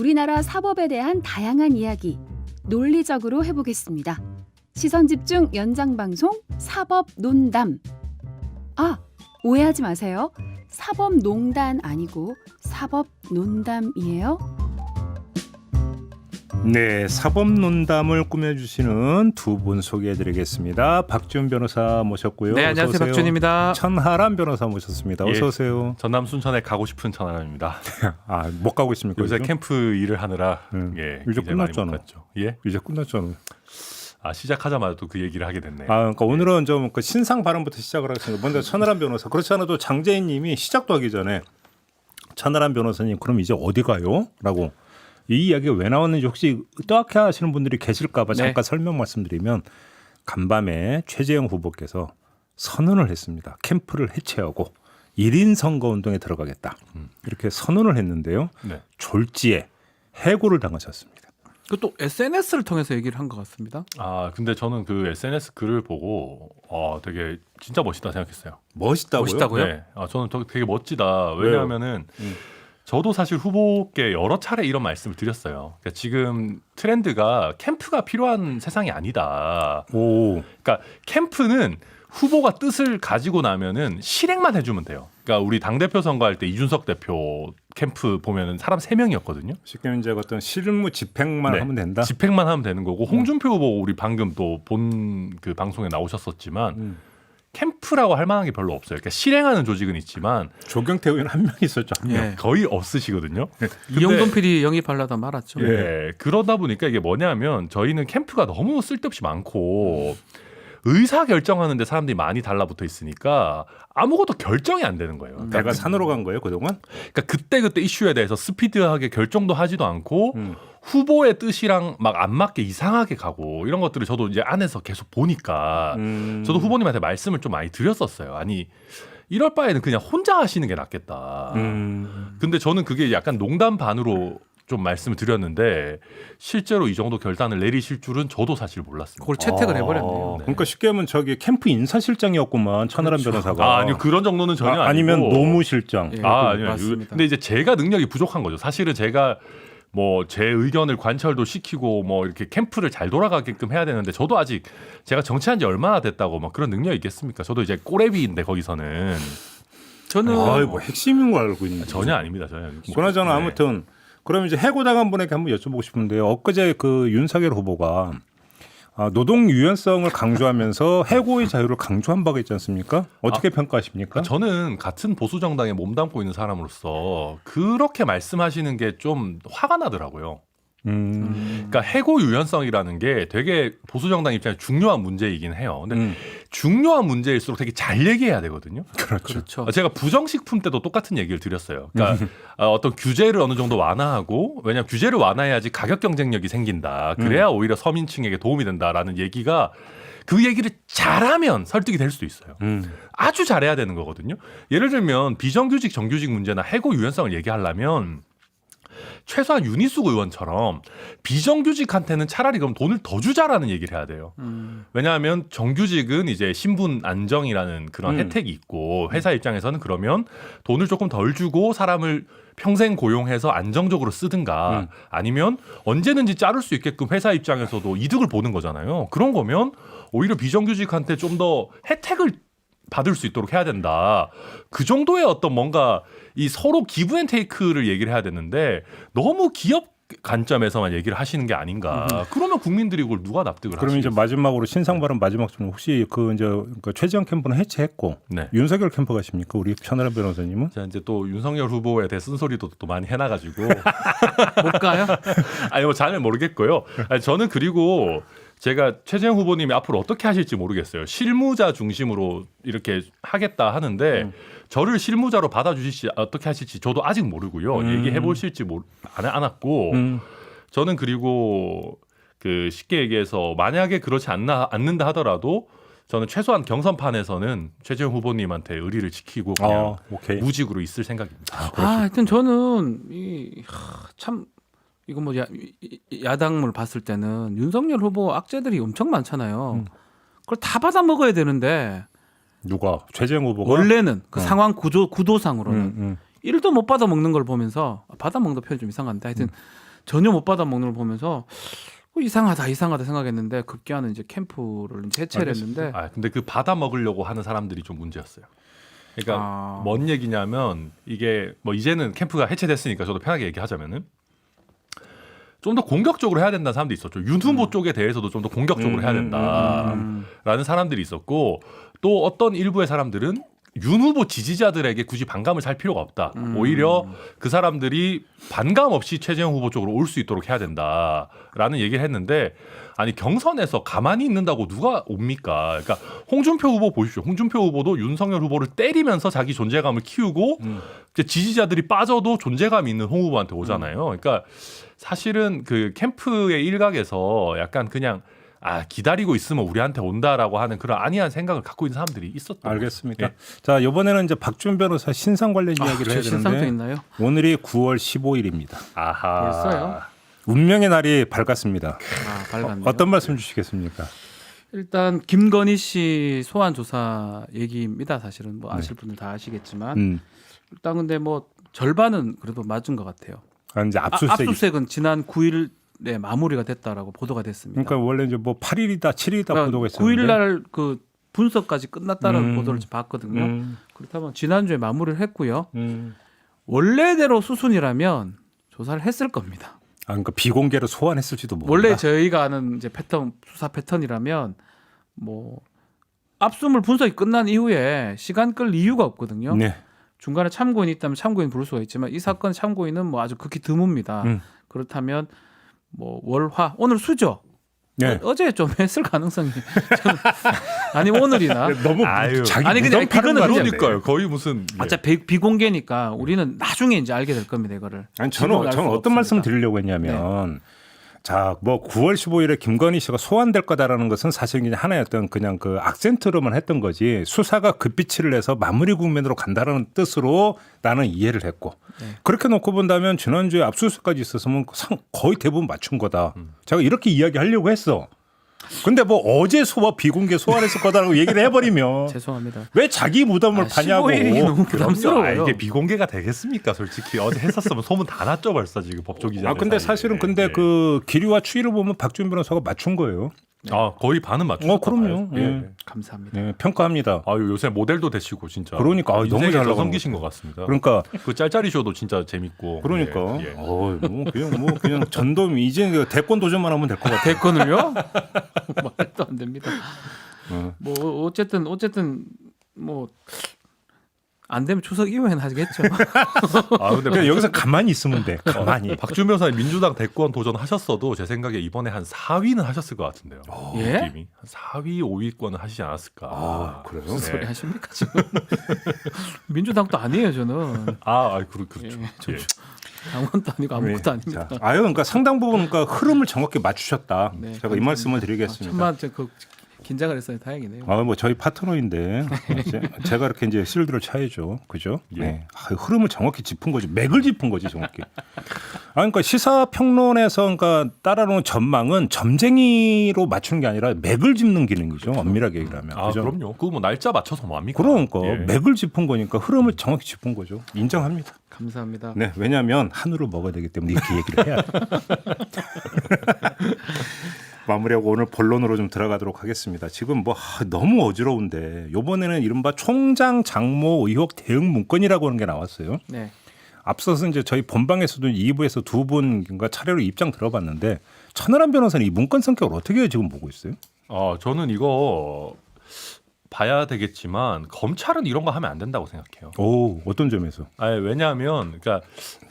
우리나라 사법에 대한 다양한 이야기 논리적으로 해보겠습니다. 시선집중 연장방송 사법논담. 아, 오해하지 마세요. 사법농단 아니고 사법논담이에요. 네, 사법논담을 꾸며주시는 두 분 소개해드리겠습니다. 박지훈 변호사 모셨고요. 네, 안녕하세요. 박지훈입니다. 천하람 변호사 모셨습니다. 어서 오세요. 전남 순천에 가고 싶은 천하람입니다. 아, 못 가고 있습니까? 요새 요즘? 캠프 일을 하느라 이제 굉장히 많이 끝났잖아. 못 갔죠. 예? 이제 끝났잖아요. 아, 시작하자마자 또 그 얘기를 하게 됐네요. 아, 그러니까 오늘은 좀 그 신상 발언부터 시작을 하겠습니다. 먼저 천하람 변호사. 그렇지 않아도 장재인님이 시작도 하기 전에 천하람 변호사님 그럼 이제 어디 가요? 라고 이 이야기가 왜 나왔는지 혹시 떠악해 하시는 분들이 계실까 봐 잠깐 설명 말씀드리면 간밤에 최재형 후보께서 선언을 했습니다. 캠프를 해체하고 1인 선거운동에 들어가겠다. 이렇게 선언을 했는데요. 네. 졸지에 해고를 당하셨습니다. 그것도 SNS를 통해서 얘기를 한 것 같습니다. 아, 근데 저는 그 SNS 글을 보고 되게 진짜 멋있다 생각했어요. 멋있다고요? 멋있다고요? 네. 아, 저는 되게 멋지다. 왜냐하면은 저도 사실 후보께 여러 차례 이런 말씀을 드렸어요. 그러니까 지금 트렌드가 캠프가 필요한 세상이 아니다. 오. 그러니까 캠프는 후보가 뜻을 가지고 나면은 실행만 해주면 돼요. 그러니까 우리 당대표 선거할 때 이준석 대표 캠프 보면은 사람 3명이었거든요. 쉽게 이제 어떤 실무 집행만 네. 하면 된다. 집행만 하면 되는 거고 홍준표 후보 우리 방금 또 본 그 방송에 나오셨었지만 캠프라고 할 만한 게 별로 없어요. 그러니까 실행하는 조직은 있지만 조경태 의원 한 명 있었죠. 한 명. 예. 거의 없으시거든요. 이용돈 PD 영입하려다 말았죠. 예, 그러다 보니까 이게 뭐냐면 저희는 캠프가 너무 쓸데없이 많고 의사 결정하는데 사람들이 많이 달라붙어 있으니까 아무것도 결정이 안 되는 거예요. 내가 산으로 간 거예요 그동안? 그러니까 그때 이슈에 대해서 스피드하게 결정도 하지도 않고 후보의 뜻이랑 막 안 맞게 이상하게 가고 이런 것들을 저도 이제 안에서 계속 보니까 저도 후보님한테 말씀을 좀 많이 드렸었어요. 아니 이럴 바에는 그냥 혼자 하시는 게 낫겠다. 근데 저는 그게 약간 농담 반으로 좀 말씀을 드렸는데 실제로 이 정도 결단을 내리실 줄은 저도 사실 몰랐습니다. 그걸 채택을 해버렸네요. 그러니까 쉽게 하면 저기 캠프 인사실장이었구만 천하람 변호사가. 아니요, 그런 정도는 전혀 아니고. 아니면 노무실장. 예, 아니요. 맞습니다. 근데 이제 제가 능력이 부족한 거죠. 사실은 제가 뭐 제 의견을 관철도 시키고 뭐 이렇게 캠프를 잘 돌아가게끔 해야 되는데 저도 아직 제가 정치한 지 얼마나 됐다고 막 그런 능력이 있겠습니까? 저도 이제 꼬레비인데 거기서는 저는 뭐 핵심인 걸 알고 있는데. 전혀 아닙니다. 전혀. 그나저나 네. 아무튼 그럼 이제 해고당한 분에게 한번 여쭤보고 싶은데요. 엊그제 그 윤석열 후보가 노동 유연성을 강조하면서 해고의 자유를 강조한 바가 있지 않습니까? 어떻게 평가하십니까? 저는 같은 보수 정당에 몸담고 있는 사람으로서 그렇게 말씀하시는 게 좀 화가 나더라고요. 그러니까 해고 유연성이라는 게 되게 보수 정당 입장에서 중요한 문제이긴 해요. 근데 중요한 문제일수록 되게 잘 얘기해야 되거든요. 그렇죠. 제가 부정식품 때도 똑같은 얘기를 드렸어요. 그러니까 어떤 규제를 어느 정도 완화하고 왜냐하면 규제를 완화해야지 가격 경쟁력이 생긴다. 그래야 오히려 서민층에게 도움이 된다라는 얘기가 그 얘기를 잘하면 설득이 될 수도 있어요. 아주 잘해야 되는 거거든요. 예를 들면 비정규직 정규직 문제나 해고 유연성을 얘기하려면 최소한 윤희숙 의원처럼 비정규직한테는 차라리 그럼 돈을 더 주자라는 얘기를 해야 돼요. 왜냐하면 정규직은 이제 신분 안정이라는 그런 혜택이 있고 회사 입장에서는 그러면 돈을 조금 덜 주고 사람을 평생 고용해서 안정적으로 쓰든가 아니면 언제든지 자를 수 있게끔 회사 입장에서도 이득을 보는 거잖아요. 그런 거면 오히려 비정규직한테 좀 더 혜택을 받을 수 있도록 해야 된다. 그 정도의 어떤 뭔가 이 서로 기브 앤 테이크를 얘기를 해야 되는데 너무 기업 관점에서만 얘기를 하시는 게 아닌가. 그러면 국민들이 그걸 누가 납득을 그럼 이제 하시겠어요? 마지막으로 신상 발언 마지막 좀 혹시 그 이제 그 최재형 캠프는 해체했고 네. 윤석열 캠프 가십니까? 우리 천하람 변호사님은? 자, 이제 또 윤석열 후보에 대해 쓴소리도 또 많이 해놔가지고 못 가요? 아니 뭐 잘 모르겠고요. 아니, 저는 그리고 제가 최재형 후보님이 앞으로 어떻게 하실지 모르겠어요. 실무자 중심으로 이렇게 하겠다 하는데 저를 실무자로 받아주실지 어떻게 하실지 저도 아직 모르고요. 얘기해 보실지 안 왔고 저는 그리고 그 쉽게 얘기해서 만약에 그렇지 않는다 하더라도 저는 최소한 경선판에서는 최재형 후보님한테 의리를 지키고 그냥 오케이. 무직으로 있을 생각입니다. 하여튼 저는 참 이거 뭐 야당을 봤을 때는 윤석열 후보 악재들이 엄청 많잖아요. 그걸 다 받아 먹어야 되는데 누가? 최재형 후보가? 원래는 그 상황 구도상으로는 음. 일도 못 받아 먹는 걸 보면서 받아 먹는 표현 좀 이상한데 하여튼 전혀 못 받아 먹는 걸 보면서 이상하다 생각했는데 급기야는 이제 캠프를 이제 해체를 했는데 근데 그 받아 먹으려고 하는 사람들이 좀 문제였어요. 그러니까 뭔 얘기냐면 이게 뭐 이제는 캠프가 해체됐으니까 저도 편하게 얘기하자면은 좀 더 공격적으로 해야 된다는 사람도 있었죠. 윤 후보 쪽에 대해서도 좀 더 공격적으로 해야 된다라는 사람들이 있었고 또 어떤 일부의 사람들은 윤 후보 지지자들에게 굳이 반감을 살 필요가 없다. 오히려 그 사람들이 반감 없이 최재형 후보 쪽으로 올 수 있도록 해야 된다라는 얘기를 했는데 아니 경선에서 가만히 있는다고 누가 옵니까? 그러니까 홍준표 후보 보십시오. 홍준표 후보도 윤석열 후보를 때리면서 자기 존재감을 키우고 이제 지지자들이 빠져도 존재감 있는 홍 후보한테 오잖아요. 그러니까 사실은 그 캠프의 일각에서 약간 그냥 기다리고 있으면 우리한테 온다라고 하는 그런 안이한 생각을 갖고 있는 사람들이 있었던 알겠습니다. 거죠. 예. 자, 이번에는 이제 박준 변호사 신상 관련 이야기를 해야 신상도 되는데 있나요? 오늘이 9월 15일입니다. 아하. 벌써요? 운명의 날이 밝았습니다. 밝았네요. 어떤 말씀 주시겠습니까? 일단 김건희 씨 소환 조사 얘기입니다. 사실은 뭐 아실 분들 다 아시겠지만 일단 근데 뭐 절반은 그래도 맞은 것 같아요. 이제 압수수색은 지난 9일에 마무리가 됐다라고 보도가 됐습니다. 그러니까 원래 이제 뭐 8일이다 7일이다 보도가 있었는데 9일날 그 분석까지 끝났다는 보도를 봤거든요. 그렇다면 지난주에 마무리를 했고요. 원래대로 수순이라면 조사를 했을 겁니다. 그러니까 비공개로 소환했을지도 모른다. 원래 저희가 아는 이제 패턴 수사 패턴이라면 뭐 압수물 분석이 끝난 이후에 시간 끌 이유가 없거든요. 네. 중간에 참고인이 있다면 참고인 부를 수가 있지만 이 사건 참고인은 뭐 아주 극히 드뭅니다. 그렇다면 뭐 월화 오늘 수죠. 네. 어제 좀 했을 가능성이 저는 아니 오늘이나 너무 아유. 자기 아니, 그냥 무덤 파는 그거는 거 아니야? 그러니까요. 거의 무슨 어차피 비공개니까 우리는 나중에 이제 알게 될 겁니다. 이거를. 아니 지금은 알 저는 수가 어떤 말씀 없습니다. 드리려고 했냐면 자, 뭐 9월 15일에 김건희 씨가 소환될 거다라는 것은 사실 그냥 하나의 어떤 그냥 그 악센트로만 했던 거지 수사가 급비치를 해서 마무리 국면으로 간다라는 뜻으로 나는 이해를 했고 그렇게 놓고 본다면 지난주에 압수수색까지 있었으면 거의 대부분 맞춘 거다. 제가 이렇게 이야기하려고 했어. 근데 뭐 어제 비공개 소환했을 거다라고 얘기를 해버리면 죄송합니다. 왜 자기 무덤을 파냐고. 15일이 너무 부담스러워요. 이게 비공개가 되겠습니까? 솔직히 어제 했었으면 소문 다 났죠 벌써 지금 법조기자. 근데 사실은 근데 그 기류와 추이를 보면 박준 변호사가 맞춘 거예요. 거의 반은 맞추셨다. 그럼요. 봐요. 예. 감사합니다. 네, 평가합니다. 요새 모델도 되시고 진짜. 그러니까 너무 인생에 잘 더 나가는 섬기신 것 같습니다. 그러니까 그 짤짤이 쇼도 진짜 재밌고. 그러니까 예, 예. 뭐 그냥 전돔 이제 대권 도전만 하면 될 것 같아. 대권을요? 말도 안 됩니다. 어. 뭐 어쨌든 뭐 안 되면 추석 이후에는 하겠죠. 근데 그냥 여기서 가만히 있으면 돼. 가만히. 박준 변호사님 민주당 대권 도전하셨어도 제 생각에 이번에 한 4위는 하셨을 것 같은데요. 예? 느낌이. 한 4위, 5위권은 하시지 않았을까. 그래요? 무슨 소리 하십니까 지금? 민주당도 아니에요 저는. 그렇죠. 예. 당원도 아니고 아무것도 아닙니다. 자, 그러니까 상당 부분 그러니까 흐름을 정확히 맞추셨다. 네, 제가 이 말씀을 드리겠습니다. 천만 그 긴장을 했어요. 다행이네요. 뭐 저희 파트너인데 제가 이렇게 이제 실드를 차야죠, 그죠? 예. 네. 흐름을 정확히 짚은 거지, 맥을 짚은 거지 정확히. 그러니까 시사 평론에서 그러니까 따라오는 전망은 점쟁이로 맞추는 게 아니라 맥을 짚는 기능이죠, 엄밀하게 얘기를 하면. 그죠? 그럼요. 그거 뭐 날짜 맞춰서 뭐 합니까? 그러니까 예. 맥을 짚은 거니까 흐름을 정확히 짚은 거죠. 인정합니다. 감사합니다. 네, 왜냐하면 한우를 먹어야 되기 때문에 이렇게 얘기를 해야 돼. 마무리하고 오늘 본론으로 좀 들어가도록 하겠습니다. 지금 뭐 너무 어지러운데 이번에는 이른바 총장 장모 의혹 대응 문건이라고 하는 게 나왔어요. 네. 앞서서 이제 저희 본방에서도 2부에서 두 분과 차례로 입장 들어봤는데 천하람 변호사는 이 문건 성격을 어떻게 지금 보고 있어요? 저는 이거 봐야 되겠지만 검찰은 이런 거 하면 안 된다고 생각해요. 오, 어떤 점에서? 왜냐하면 그러니까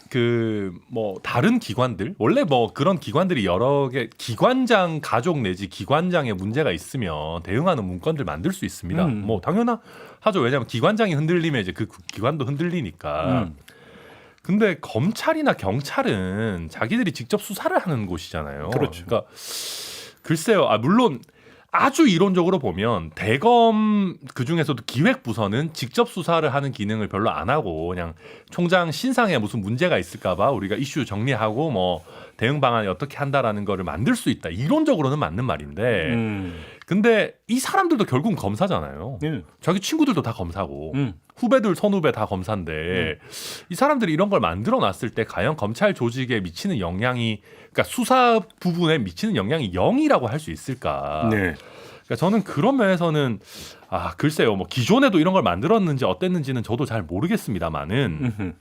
그 뭐 다른 기관들 원래 뭐 그런 기관들이 여러 개 기관장 가족 내지 기관장에 문제가 있으면 대응하는 문건들 만들 수 있습니다. 뭐 당연하죠. 왜냐하면 기관장이 흔들리면 이제 그 기관도 흔들리니까. 근데 검찰이나 경찰은 자기들이 직접 수사를 하는 곳이잖아요. 그렇죠. 그러니까 글쎄요. 물론 아주 이론적으로 보면 대검 그중에서도 기획부서는 직접 수사를 하는 기능을 별로 안 하고 그냥 총장 신상에 무슨 문제가 있을까 봐 우리가 이슈 정리하고 뭐 대응 방안이 어떻게 한다라는 거를 만들 수 있다. 이론적으로는 맞는 말인데 근데 이 사람들도 결국은 검사잖아요. 자기 친구들도 다 검사고 후배들 선후배 다 검사인데 이 사람들이 이런 걸 만들어 놨을 때 과연 검찰 조직에 미치는 영향이 그러니까 수사 부분에 미치는 영향이 0이라고 할 수 있을까? 네. 그러니까 저는 그런 면에서는 글쎄요. 뭐 기존에도 이런 걸 만들었는지 어땠는지는 저도 잘 모르겠습니다만은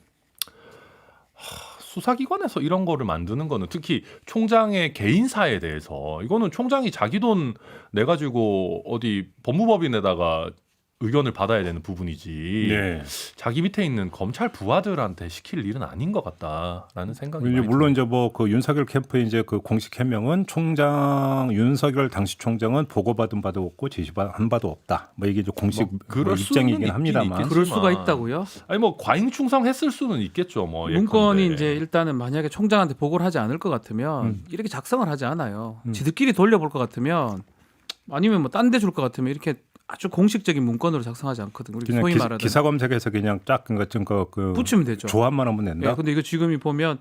수사기관에서 이런 거를 만드는 거는 특히 총장의 개인사에 대해서 이거는 총장이 자기 돈 내가지고 어디 법무법인에다가 의견을 받아야 되는 부분이지 네. 자기 밑에 있는 검찰 부하들한테 시킬 일은 아닌 것 같다라는 생각이 많이 물론 이제 뭐 그 윤석열 캠프의 이제 그 공식 해명은 총장 윤석열 당시 총장은 보고받은 바도 없고 지시한 바도 없다. 뭐 이게 이제 공식 그럴 입장이긴 수는 합니다만. 있긴 그럴 수가 있겠지만. 있다고요? 아니 뭐 과잉 충성했을 수는 있겠죠. 뭐 문건이 예컨대. 이제 일단은 만약에 총장한테 보고를 하지 않을 것 같으면 이렇게 작성을 하지 않아요. 지들끼리 돌려볼 것 같으면 아니면 뭐 딴 데 줄 것 같으면 이렇게 아주 공식적인 문건으로 작성하지 않거든요. 우리 그냥 소위 말하는 기사 검색에서 그냥 쫙 그 붙이면 되죠. 조합만 하면 된다. 예, 근데 이거 지금이 보면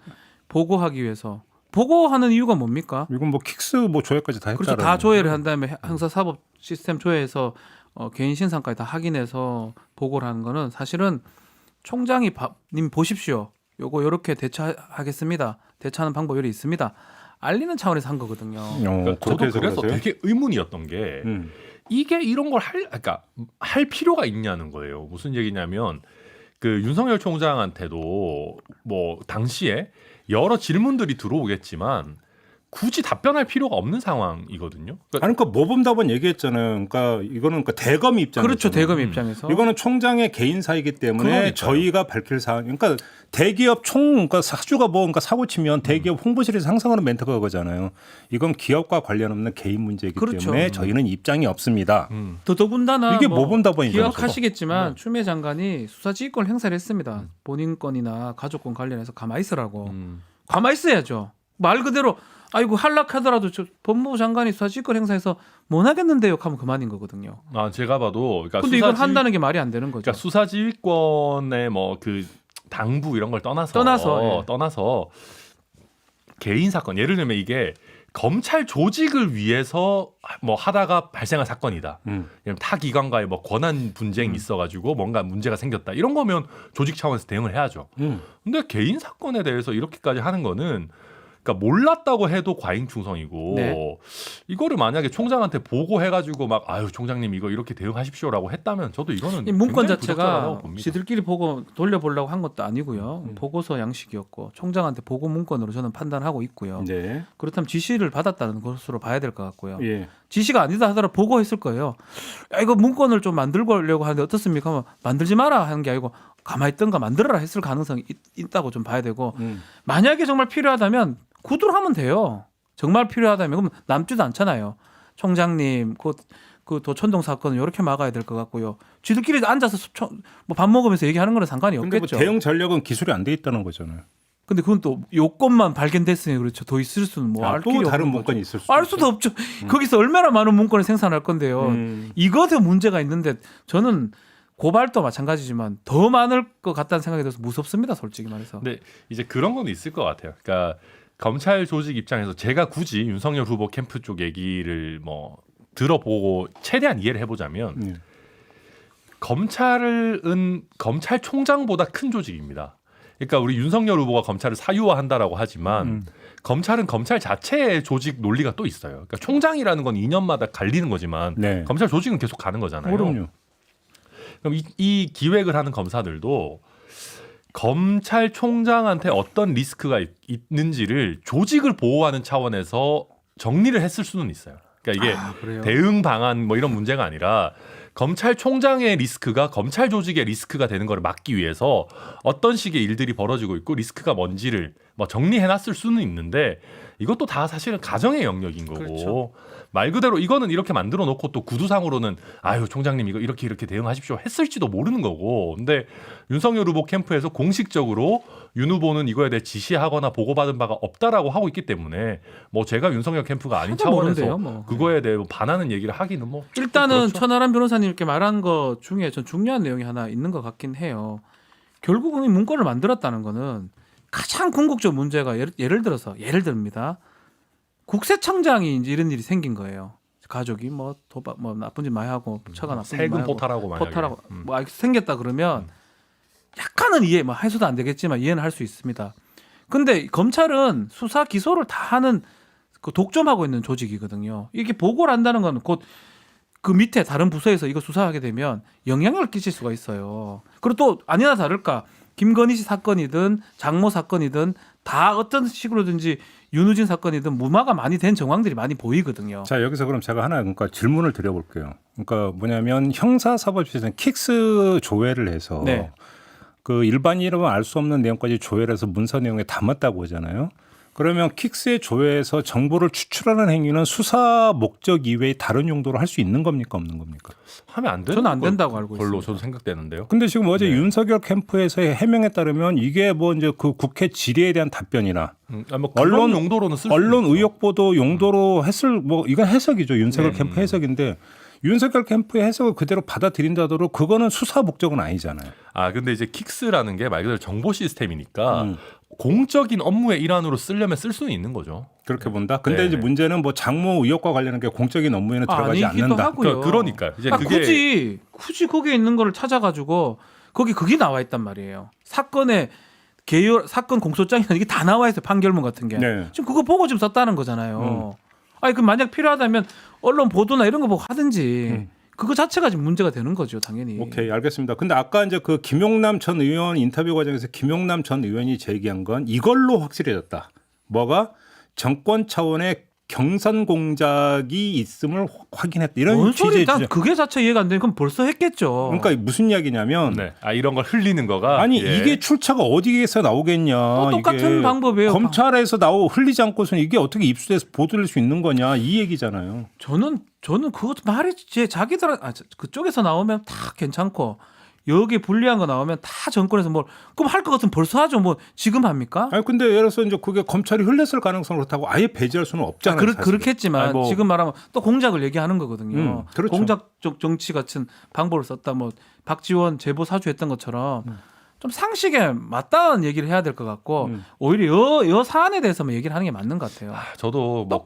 보고하기 위해서 보고하는 이유가 뭡니까? 이건 뭐 킥스 뭐 조회까지 다 했다. 그렇죠. 다 조회를 한 다음에 형사사법 시스템 조회해서 개인 신상까지 다 확인해서 보고를 하는 거는 사실은 총장이 님 보십시오. 요거 요렇게 대처하겠습니다. 대처하는 방법 요리 있습니다. 알리는 차원에서 한 거거든요. 그러니까 저도 그렇게 해서 그래서 그러세요? 되게 의문이었던 게 이게 이런 걸 할 필요가 있냐는 거예요. 무슨 얘기냐면 그 윤석열 총장한테도 뭐 당시에 여러 질문들이 들어오겠지만 굳이 답변할 필요가 없는 상황이거든요. 그러니까 아니 그러니까 모범답은 얘기했잖아요. 그러니까 이거는 그러니까 대검 입장에서 그렇죠. 대검 입장에서. 이거는 총장의 개인사이기 때문에 그러니까요. 저희가 밝힐 사항. 그러니까 대기업 그러니까 사주가 뭐 그러니까 사고 치면 대기업 홍보실에서 상상하는 멘트가 그거잖아요. 이건 기업과 관련 없는 개인 문제이기 그렇죠. 때문에 저희는 입장이 없습니다. 더더군다나 이게 뭐 모범답안이잖아요. 기억하시겠지만 추미애 장관이 수사지휘권을 행사를 했습니다. 본인 건이나 가족권 관련해서 가만히 있으라고. 가만히 있어야죠. 말 그대로 아이고 할락하더라도 저 법무부 장관이 수사지휘권 행사해서 못 하겠는데요 하면 그만인 거거든요. 제가 봐도 그러니까 근데 이걸 한다는 게 말이 안 되는 거죠. 그러니까 수사지휘권의 뭐 그 당부 이런 걸 떠나서 개인 사건 예를 들면 이게 검찰 조직을 위해서 뭐 하다가 발생한 사건이다. 왜냐면 타 기관과의 뭐 권한 분쟁이 있어가지고 뭔가 문제가 생겼다. 이런 거면 조직 차원에서 대응을 해야죠. 근데 개인 사건에 대해서 이렇게까지 하는 거는 그러니까 몰랐다고 해도 과잉 충성이고 네. 이거를 만약에 총장한테 보고해가지고 막 아유 총장님 이거 이렇게 대응하십시오라고 했다면 저도 이거는 이 문건 굉장히 자체가 부적절하다고 봅니다. 지들끼리 보고 돌려보려고 한 것도 아니고요. 보고서 양식이었고 총장한테 보고 문건으로 저는 판단하고 있고요. 네. 그렇다면 지시를 받았다는 것으로 봐야 될 것 같고요. 예. 지시가 아니다 하더라도 보고했을 거예요. 야, 이거 문건을 좀 만들려고 하는데 어떻습니까? 하면 만들지 마라 하는 게 아니고 가만히 있던가 만들어라 했을 가능성이 있다고 좀 봐야 되고 만약에 정말 필요하다면 구두로 하면 돼요. 정말 필요하다면 그럼 남지도 않잖아요. 총장님 그 도천동 사건은 이렇게 막아야 될 것 같고요. 쥐들끼리 앉아서 뭐 밥 먹으면서 얘기하는 거는 상관이 근데 뭐 없겠죠. 대응 전력은 기술이 안 돼 있다는 거잖아요. 근데 그건 또 요건만 발견됐으니 그렇죠. 더 있을 수는 뭐 알 또 길이 다른 없는 문건이 거죠. 있을 수도 알 수도 없죠. 거기서 얼마나 많은 문건을 생산할 건데요. 이것에 문제가 있는데 저는 고발도 마찬가지지만 더 많을 것 같다는 생각이 들어서 무섭습니다. 솔직히 말해서. 근데 이제 그런 건 있을 것 같아요. 그러니까 검찰 조직 입장에서 제가 굳이 윤석열 후보 캠프 쪽 얘기를 뭐 들어보고 최대한 이해를 해보자면 검찰은 검찰총장보다 큰 조직입니다. 그러니까 우리 윤석열 후보가 검찰을 사유화한다라고 하지만 검찰은 검찰 자체의 조직 논리가 또 있어요. 그러니까 총장이라는 건 2년마다 갈리는 거지만 네. 검찰 조직은 계속 가는 거잖아요. 그럼요. 그럼 이 기획을 하는 검사들도 검찰총장한테 어떤 리스크가 있는지를 조직을 보호하는 차원에서 정리를 했을 수는 있어요. 그러니까 이게 그래요? 대응 방안 뭐 이런 문제가 아니라 검찰총장의 리스크가 검찰 조직의 리스크가 되는 걸 막기 위해서 어떤 식의 일들이 벌어지고 있고 리스크가 뭔지를 뭐 정리해놨을 수는 있는데 이것도 다 사실은 가정의 영역인 거고 그렇죠. 말 그대로 이거는 이렇게 만들어 놓고 또 구두상으로는 아유 총장님 이거 이렇게 대응하십시오 했을지도 모르는 거고 근데 윤석열 후보 캠프에서 공식적으로 윤 후보는 이거에 대해 지시하거나 보고받은 바가 없다라고 하고 있기 때문에 뭐 제가 윤석열 캠프가 아닌 하도 차원에서 모른대요, 뭐. 그거에 대해 반하는 얘기를 하기는 뭐 일단은 그렇죠. 천하람 변호사님 이렇게 말한 것 중에 전 중요한 내용이 하나 있는 것 같긴 해요. 결국은 이 문건을 만들었다는 거는 가장 궁극적 문제가 예를 듭니다. 국세청장이 이제 이런 일이 생긴 거예요. 가족이 뭐 도박 뭐 나쁜 짓 많이 하고 처가 나쁜 짓 세금 많이 하고 포탈하고 만약에. 포탈하고 뭐 생겼다 그러면 약간은 이해 뭐 해소도 안 되겠지만 이해는 할 수 있습니다. 근데 검찰은 수사 기소를 다 하는 그 독점하고 있는 조직이거든요. 이게 보고를 한다는 건 곧 그 밑에 다른 부서에서 이거 수사하게 되면 영향을 끼칠 수가 있어요. 그리고 또 아니나 다를까 김건희 씨 사건이든 장모 사건이든 다 어떤 식으로든지 윤우진 사건이든 무마가 많이 된 정황들이 많이 보이거든요. 자 여기서 그럼 제가 하나 그러니까 질문을 드려볼게요. 그러니까 뭐냐면 형사사법시에서는 킥스 조회를 해서 네. 그 일반인이라면 알 수 없는 내용까지 조회를 해서 문서 내용에 담았다고 하잖아요. 그러면 킥스의 조회에서 정보를 추출하는 행위는 수사 목적 이외의 다른 용도로 할 수 있는 겁니까 없는 겁니까? 하면 안 되는 저는 안 된다고 알고 걸로 있습니다. 저도 생각되는데요. 근데 지금 어제 네. 윤석열 캠프에서의 해명에 따르면 이게 뭐 이제 그 국회 질의에 대한 답변이나 뭐 그런 언론 용도로는 쓸 언론 수 있죠. 의혹 보도 용도로 했을 뭐 이건 해석이죠. 윤석열 네. 캠프 해석인데 윤석열 캠프의 해석을 그대로 받아들인다더러 그거는 수사 목적은 아니잖아요. 아 근데 이제 킥스라는 게 말 그대로 정보 시스템이니까 공적인 업무의 일환으로 쓰려면 쓸 수는 있는 거죠. 그렇게 본다. 근데 네. 이제 문제는 뭐 장모 의혹과 관련한 게 공적인 업무에는 들어가지 아니기도 않는다. 하고요. 그러니까요. 이제 그게 굳이 거기에 있는 거를 찾아가지고 그게 나와 있단 말이에요. 사건 공소장이나 이게 다 나와 있어요. 판결문 같은 게. 네. 지금 그거 보고 지금 썼다는 거잖아요. 아니 그 만약 필요하다면 언론 보도나 이런 거 보고 하든지 그거 자체가 지금 문제가 되는 거죠, 당연히. 오케이, 알겠습니다. 근데 아까 이제 그 김용남 전 의원 인터뷰 과정에서 김용남 전 의원이 제기한 건 이걸로 확실해졌다. 뭐가 정권 차원의 경선 공작이 있음을 확인했다. 이런 뭔 소리? 취지의 난 주장. 그게 자체 이해가 안 되면 그럼 벌써 했겠죠. 그러니까 무슨 이야기냐면 네. 아 이런 걸 흘리는 거가 아니 예. 이게 출처가 어디에서 나오겠냐. 또 똑같은 이게 방법이에요. 검찰에서 흘리지 않고서는 이게 어떻게 입수돼서 보도될 수 있는 거냐 이 얘기잖아요. 저는 그것 말이 자기들 그쪽에서 나오면 다 괜찮고 여기 불리한 거 나오면 다 정권에서 뭘 그럼 할 것 같으면 벌써 하죠. 뭐 지금 합니까? 아니 근데 예를 들어서 이제 그게 검찰이 흘렸을 가능성을 그렇다고 아예 배제할 수는 없잖아요. 사실은. 그렇겠지만 아니, 뭐. 지금 말하면 또 공작을 얘기하는 거거든요. 그렇죠. 공작적 정치 같은 방법을 썼다. 뭐 박지원 제보 사주했던 것처럼 좀 상식에 맞다는 얘기를 해야 될 것 같고 오히려 여 사안에 대해서만 얘기를 하는 게 맞는 것 같아요. 저도 뭐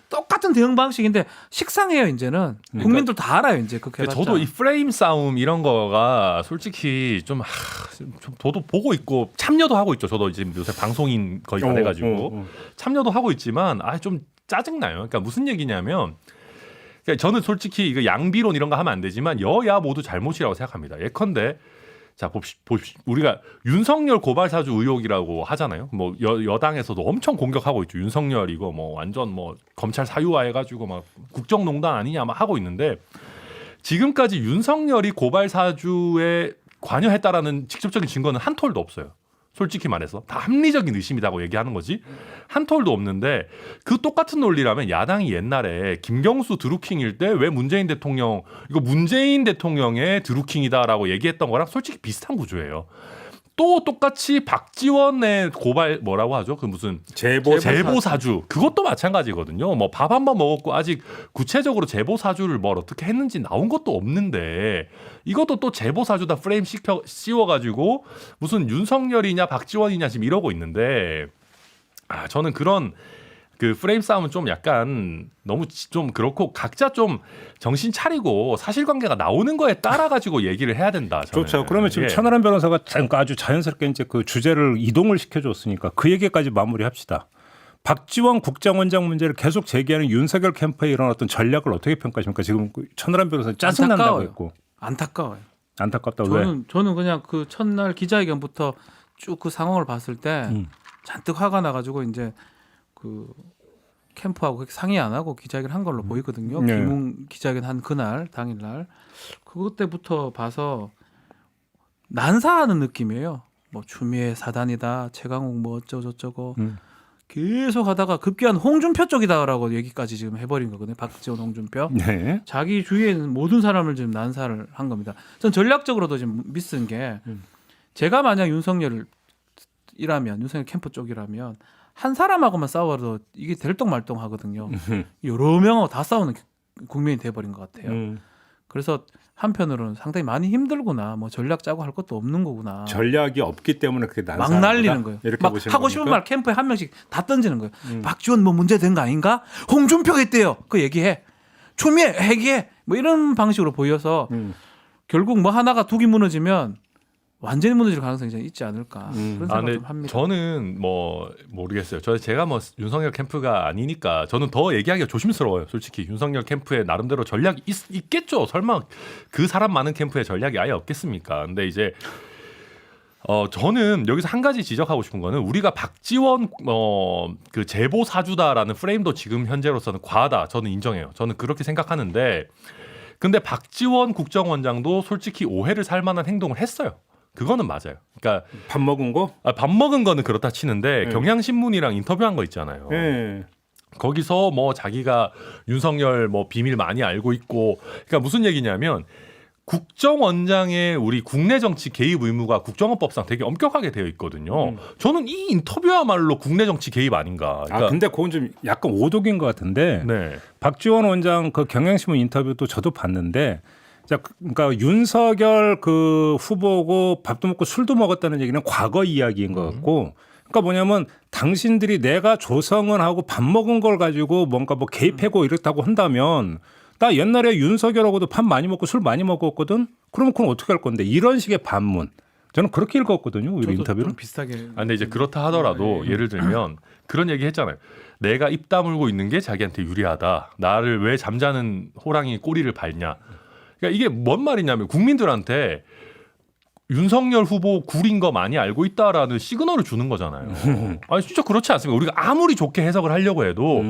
똑같은 대응 방식인데 식상해요 이제는 국민들 다 알아요 이제 그렇게 해봤자. 저도 이 프레임 싸움 이런 거가 솔직히 좀 저도 보고 있고 참여도 하고 있죠. 저도 지금 요새 방송인 거의 다 돼가지고 참여도 하고 있지만 좀 짜증나요. 그러니까 무슨 얘기냐면 그러니까 저는 솔직히 이거 양비론 이런 거 하면 안 되지만 여야 모두 잘못이라고 생각합니다. 예컨대 자 봅시다. 우리가 윤석열 고발 사주 의혹이라고 하잖아요. 뭐 여당에서도 엄청 공격하고 있죠. 윤석열 이거 뭐 완전 뭐 검찰 사유화해가지고 막 국정농단 아니냐 막 하고 있는데 지금까지 윤석열이 고발 사주에 관여했다라는 직접적인 증거는 한 톨도 없어요. 솔직히 말해서 다 합리적인 의심이라고 얘기하는 거지 한 톨도 없는데 그 똑같은 논리라면 야당이 옛날에 김경수 드루킹일 때 왜 문재인 대통령 이거 문재인 대통령의 드루킹이다라고 얘기했던 거랑 솔직히 비슷한 구조예요. 또 똑같이 박지원의 고발 뭐라고 하죠? 그 무슨 제보 사주 그것도 마찬가지거든요. 뭐 밥 한 번 먹었고 아직 구체적으로 제보 사주를 뭘 어떻게 했는지 나온 것도 없는데 이것도 또 제보 사주다 프레임 씌워가지고 무슨 윤석열이냐 박지원이냐 지금 이러고 있는데 저는 그런 그 프레임 싸움은 좀 약간 너무 좀 그렇고 각자 좀 정신 차리고 사실관계가 나오는 거에 따라 가지고 얘기를 해야 된다. 저는. 그렇죠. 그러면 지금 예. 천하람 변호사가 아주 자연스럽게 이제 그 주제를 이동을 시켜줬으니까 그 얘기까지 마무리합시다. 박지원 국정원장 문제를 계속 제기하는 윤석열 캠프의 이런 어떤 전략을 어떻게 평가하십니까? 지금 천하람 변호사 짜증난다고 안타까워요. 했고 안타까워요. 안타깝다. 왜? 저는 그냥 그 첫날 기자회견부터 쭉 그 상황을 봤을 때 잔뜩 화가 나가지고 이제 그 캠프하고 그렇게 상의 안 하고 기자회견 한 걸로 보이거든요. 네. 김웅 기자회견 한 그날 당일날 그것 때부터 봐서 난사하는 느낌이에요. 뭐 추미애 사단이다, 최강욱 뭐 어쩌고저쩌고 계속 하다가 급기야는 홍준표 쪽이다라고 얘기까지 지금 해버린 거거든요. 박지원, 홍준표. 네. 자기 주위에 있는 모든 사람을 지금 난사를 한 겁니다. 전 전략적으로도 지금 미스인 게 제가 만약 윤석열 캠프 쪽이라면 한 사람하고만 싸워도 이게 될똥말똥 하거든요. 여러 명하고 다 싸우는 국면이 돼버린 것 같아요. 그래서 한편으로는 상당히 많이 힘들구나. 뭐 전략 짜고 할 것도 없는 거구나. 전략이 없기 때문에 그게 막 난사하는 날리는 거다? 거예요. 이렇게 막 보시는 하고 겁니까? 싶은 말 캠프에 한 명씩 다 던지는 거예요. 박지원 뭐 문제된 거 아닌가? 홍준표 했대요. 그 얘기해. 추미애 해기해 뭐 이런 방식으로 보여서 결국 뭐 하나가 둑이 무너지면 완전히 무너질 가능성이 좀 있지 않을까 그런 생각을 좀 합니다. 저는 뭐 모르겠어요. 제가 뭐 윤석열 캠프가 아니니까 저는 더 얘기하기가 조심스러워요. 솔직히 윤석열 캠프에 나름대로 전략이 있겠죠. 설마 그 사람 많은 캠프에 전략이 아예 없겠습니까? 근데 이제 저는 여기서 한 가지 지적하고 싶은 거는 우리가 박지원 그 제보 사주다라는 프레임도 지금 현재로서는 과하다. 저는 인정해요. 저는 그렇게 생각하는데 근데 박지원 국정원장도 솔직히 오해를 살 만한 행동을 했어요. 그거는 맞아요. 그러니까 밥 먹은 거? 밥 먹은 거는 그렇다 치는데 네. 경향신문이랑 인터뷰한 거 있잖아요. 네. 거기서 뭐 자기가 윤석열 뭐 비밀 많이 알고 있고 그러니까 무슨 얘기냐면 국정원장의 우리 국내 정치 개입 의무가 국정원법상 되게 엄격하게 되어 있거든요. 저는 이 인터뷰야말로 국내 정치 개입 아닌가. 아 근데 그건 좀 약간 오독인 것 같은데 네. 박지원 원장 그 경향신문 인터뷰도 저도 봤는데 자, 그러니까 윤석열 그 후보고 밥도 먹고 술도 먹었다는 얘기는 과거 이야기인 것 같고 그러니까 뭐냐면 당신들이 내가 조성은하고 밥 먹은 걸 가지고 뭔가 뭐 개입하고 이렇다고 한다면 나 옛날에 윤석열하고도 밥 많이 먹고 술 많이 먹었거든. 그러면 그건 어떻게 할 건데 이런 식의 반문. 저는 그렇게 읽었거든요. 오히려 저도 인터뷰를. 좀 비슷하게. 근데 이제 그렇다 하더라도 예를 들면 그런 얘기 했잖아요. 내가 입 다물고 있는 게 자기한테 유리하다. 나를 왜 잠자는 호랑이 꼬리를 밟냐. 그러니까 이게 뭔 말이냐면 국민들한테 윤석열 후보 구린 거 많이 알고 있다라는 시그널을 주는 거잖아요. 아니 진짜 그렇지 않습니까? 우리가 아무리 좋게 해석을 하려고 해도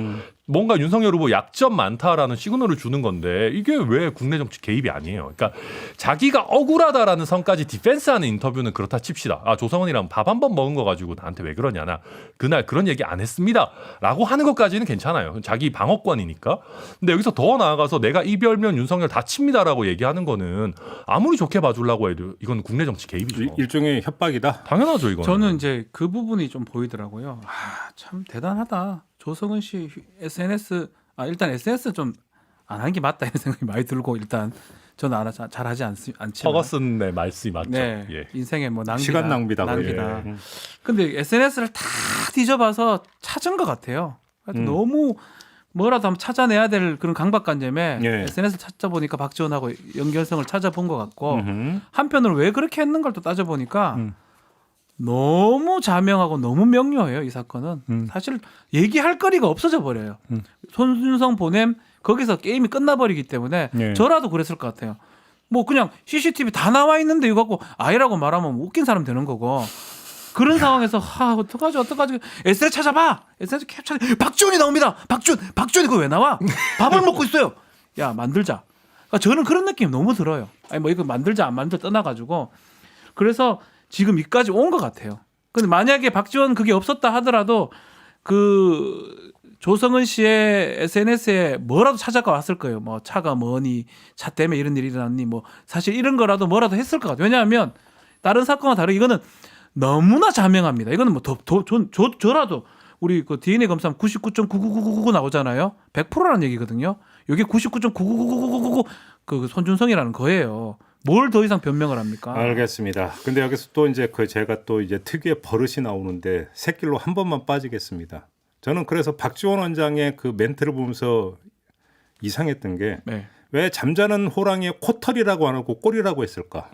뭔가 윤석열 후보 약점 많다라는 시그널을 주는 건데 이게 왜 국내 정치 개입이 아니에요. 그러니까 자기가 억울하다라는 선까지 디펜스하는 인터뷰는 그렇다 칩시다. 아 조성은이랑 밥 한 번 먹은 거 가지고 나한테 왜 그러냐. 나 그날 그런 얘기 안 했습니다라고 하는 것까지는 괜찮아요. 자기 방어권이니까. 근데 여기서 더 나아가서 내가 이별면 윤석열 다칩니다라고 얘기하는 거는 아무리 좋게 봐주려고 해도 이건 국내 정치 개입이죠. 일종의 협박이다. 당연하죠 이거는. 저는 이제 그 부분이 좀 보이더라고요. 아, 참 대단하다. 조성은 씨 SNS 일단 SNS 좀 안 하는 게 맞다 이런 생각이 많이 들고 일단 저는 잘하지 않지만 퍼거슨의 말씀이 맞죠. 네, 예. 인생의 뭐 낭비다. 시간 낭비다. 낭비다. 예. 근데 SNS를 다 뒤져봐서 찾은 것 같아요. 너무 뭐라도 한번 찾아내야 될 그런 강박관념에 예. SNS 찾아보니까 박지원하고 연결성을 찾아본 것 같고 음흠. 한편으로 왜 그렇게 했는 걸 또 따져보니까 너무 자명하고 너무 명료해요. 이 사건은 사실 얘기할 거리가 없어져 버려요. 손준성 보냄 거기서 게임이 끝나버리기 때문에 예. 저라도 그랬을 것 같아요. 뭐 그냥 CCTV 다 나와 있는데 이거 갖고 아이라고 말하면 웃긴 사람 되는 거고 그런 상황에서 어떡하지 SNS 찾아봐. SNS 캡처 박지원이 나옵니다. 박지원이 그거 왜 나와? 밥을 먹고 있어요. 야 만들자. 그러니까 저는 그런 느낌이 너무 들어요. 아니 뭐 이거 만들자 안 만들 떠나가지고 그래서 지금 이까지 온 것 같아요. 근데 만약에 박지원 그게 없었다 하더라도 그 조성은 씨의 SNS에 뭐라도 찾아가 왔을 거예요. 뭐 차가 뭐니, 차 때문에 이런 일이 일어났니, 뭐 사실 이런 거라도 뭐라도 했을 것 같아요. 왜냐하면 다른 사건과 다르게 이거는 너무나 자명합니다. 이거는 뭐 저라도 우리 그 DNA 검사하면 99.99999 나오잖아요. 100%라는 얘기거든요. 여기 99.9999999 그 손준성이라는 거예요. 뭘 더 이상 변명을 합니까? 알겠습니다. 근데 여기서 또 이제 제가 또 이제 특유의 버릇이 나오는데 새길로 한 번만 빠지겠습니다. 저는 그래서 박지원 원장의 그 멘트를 보면서 이상했던 게 왜 네. 잠자는 호랑이의 코털이라고 안 하고 꼬리라고 했을까?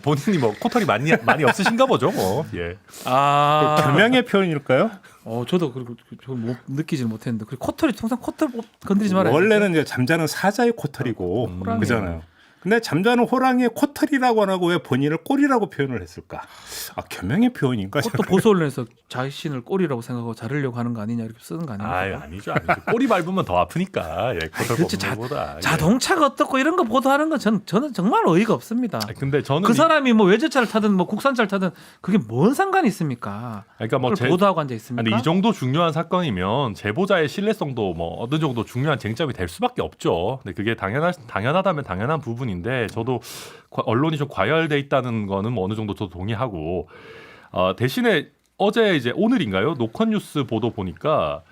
본인이 뭐 코털이 많이 없으신가 보죠, 뭐. 예. 아, 겸양의 표현일까요? 저도 못 느끼지는 못했는데 그 코털이 통상 코털 건드리지 말아요. 원래는 이제 잠자는 사자의 코털이고 호랑이. 그잖아요. 근데 잠자는 호랑이의 코털이라고 안 하고 왜 본인을 꼬리라고 표현을 했을까? 아 겸양의 표현인가? 그것도 보수언론에서 자신을 꼬리라고 생각하고 자르려고 하는 거 아니냐 이렇게 쓰는 거 아니에요? 아니죠. 꼬리 밟으면 더 아프니까. 예, 코털 그렇지, 뽑는 것보다. 자동차가 어떻고 이런 거 보도하는 건 저는 정말 어이가 없습니다. 근데 저는 그 사람이 뭐 외제차를 타든 뭐 국산차를 타든 그게 뭔 상관이 있습니까? 그러니까 뭐 그걸 보도하고 앉아 있습니까? 근데 이 정도 중요한 사건이면 제보자의 신뢰성도 뭐 어느 정도 중요한 쟁점이 될 수밖에 없죠. 근데 그게 당연하다면 당연한 부분인데 저도 언론이 좀 과열돼 있다는 거는 뭐 어느 정도 저도 동의하고 대신에 어제 이제 오늘인가요? 노컷뉴스 보도 보니까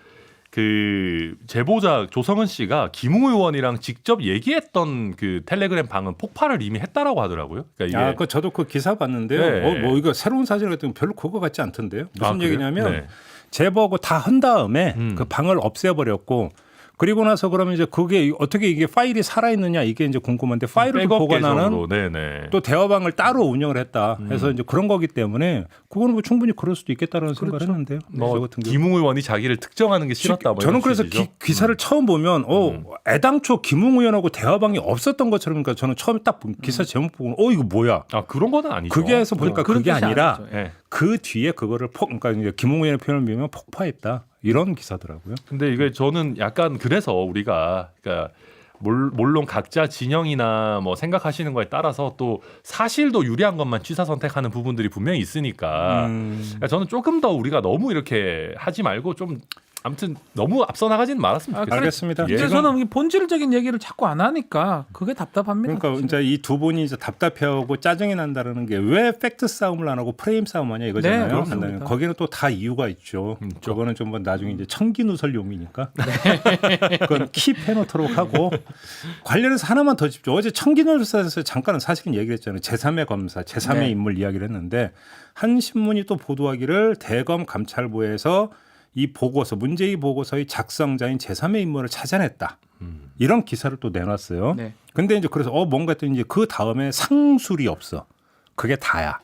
그 제보자 조성은 씨가 김웅 의원이랑 직접 얘기했던 그 텔레그램 방은 폭발을 이미 했다라고 하더라고요. 그러니까 이게 저도 그 기사 봤는데요. 네. 뭐 이거 새로운 사진 같은 거 별로 그거 같지 않던데요. 무슨 그래요? 얘기냐면 네. 제보하고 다 한 다음에 음. 그 방을 없애버렸고 그리고 나서 그러면 이제 그게 어떻게 이게 파일이 살아있느냐 이게 이제 궁금한데 파일을 또 백업 보관하는 계정으로. 네네. 또 대화방을 따로 운영을 했다 해서 이제 그런 거기 때문에 그거는 뭐 충분히 그럴 수도 있겠다라는 생각을 했는데요. 저 뭐 같은 경우. 김웅 의원이 자기를 특정하는 게 싫었다. 뭐 저는 이런 그래서 취지죠. 기사를 처음 보면 애당초 김웅 의원하고 대화방이 없었던 것처럼 그러니까 저는 처음에 딱 기사 제목 보고 이거 뭐야? 아 그런 거는 아니죠. 그게 해서 보니까 그런 그게 뜻이 아니라 아니죠. 예. 그 뒤에 그거를 그러니까 이제 김웅 의원의 표현을 빌면 폭파했다 이런 기사더라고요. 근데 이게 저는 약간 그래서 우리가 그러니까 물론 각자 진영이나 뭐 생각하시는 거에 따라서 또 사실도 유리한 것만 취사 선택하는 부분들이 분명히 있으니까 그러니까 저는 조금 더 우리가 너무 이렇게 하지 말고 좀 아무튼 너무 앞서 나가지는 말았으면 좋겠어요. 알겠습니다. 예. 근데 저는 이 본질적인 얘기를 자꾸 안 하니까 그게 답답합니다. 그러니까 이제 이 두 분이 이제 답답해하고 짜증이 난다라는 게 왜 팩트 싸움을 안 하고 프레임 싸움하냐 이거잖아요. 네, 그렇습니다. 판단은. 거기는 또 다 이유가 있죠. 저거는 좀 나중에 이제 청기누설용이니까 그건 킵해놓도록 하고 관련해서 하나만 더 짚죠. 어제 청기누설에서 잠깐은 사실은 얘기를 했잖아요. 제3의 검사, 제3의 네. 인물 이야기를 했는데 한 신문이 또 보도하기를 대검 감찰부에서 이 보고서 문제의 보고서의 작성자인 제3의 인물을 찾아냈다. 이런 기사를 또 내놨어요. 네. 근데 이제 그래서 뭔가 했더니 이제 그 다음에 상술이 없어. 그게 다야.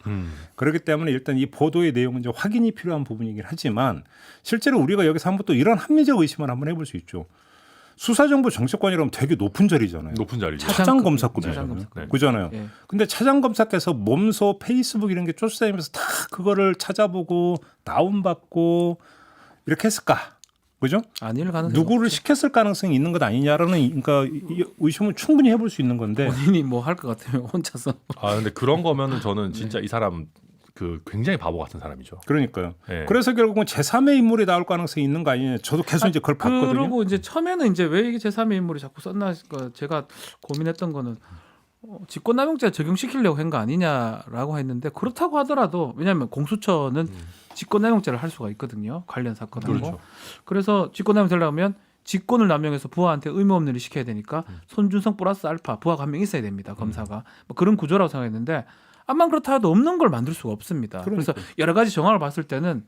그렇기 때문에 일단 이 보도의 내용은 좀 확인이 필요한 부분이긴 하지만 실제로 우리가 여기서 한번 또 이런 합리적 의심을 한번 해볼 수 있죠. 수사정보 정책관이라면 되게 높은 자리잖아요. 높은 자리죠. 차장검사급이잖아요. 차장검사급. 그잖아요. 예. 근데 차장검사께서 몸소 페이스북 이런 게 쫓아다니면서 다 그거를 찾아보고 다운받고 이렇게 했을까? 그죠? 아닐 가능성이 누구를 없죠. 시켰을 가능성이 있는 것 아니냐라는 그러니까 이 의심은 충분히 해볼 수 있는 건데 본인이 뭐 할 것 같으면 혼자서 아 근데 그런 거면은 저는 진짜 이 사람 그 굉장히 바보 같은 사람이죠. 그러니까요. 예. 그래서 결국은 제3의 인물이 나올 가능성이 있는 거 아니냐. 저도 계속 이제 그걸 봤거든요. 그리고 이제 처음에는 이제 왜 이게 제3의 인물이 자꾸 썼나 제가 고민했던 거는 직권남용죄 적용시키려고 한 거 아니냐라고 했는데 그렇다고 하더라도 왜냐하면 공수처는 직권남용죄를 할 수가 있거든요. 관련 사건하고. 그렇죠. 그래서 직권남용 되려면 직권을 남용해서 부하한테 의무 없는 일을 시켜야 되니까 손준성 플러스 알파 부하가 한 명 있어야 됩니다. 검사가. 뭐 그런 구조라고 생각했는데 암만 그렇다 해도 없는 걸 만들 수가 없습니다. 그래서 여러 가지 정황을 봤을 때는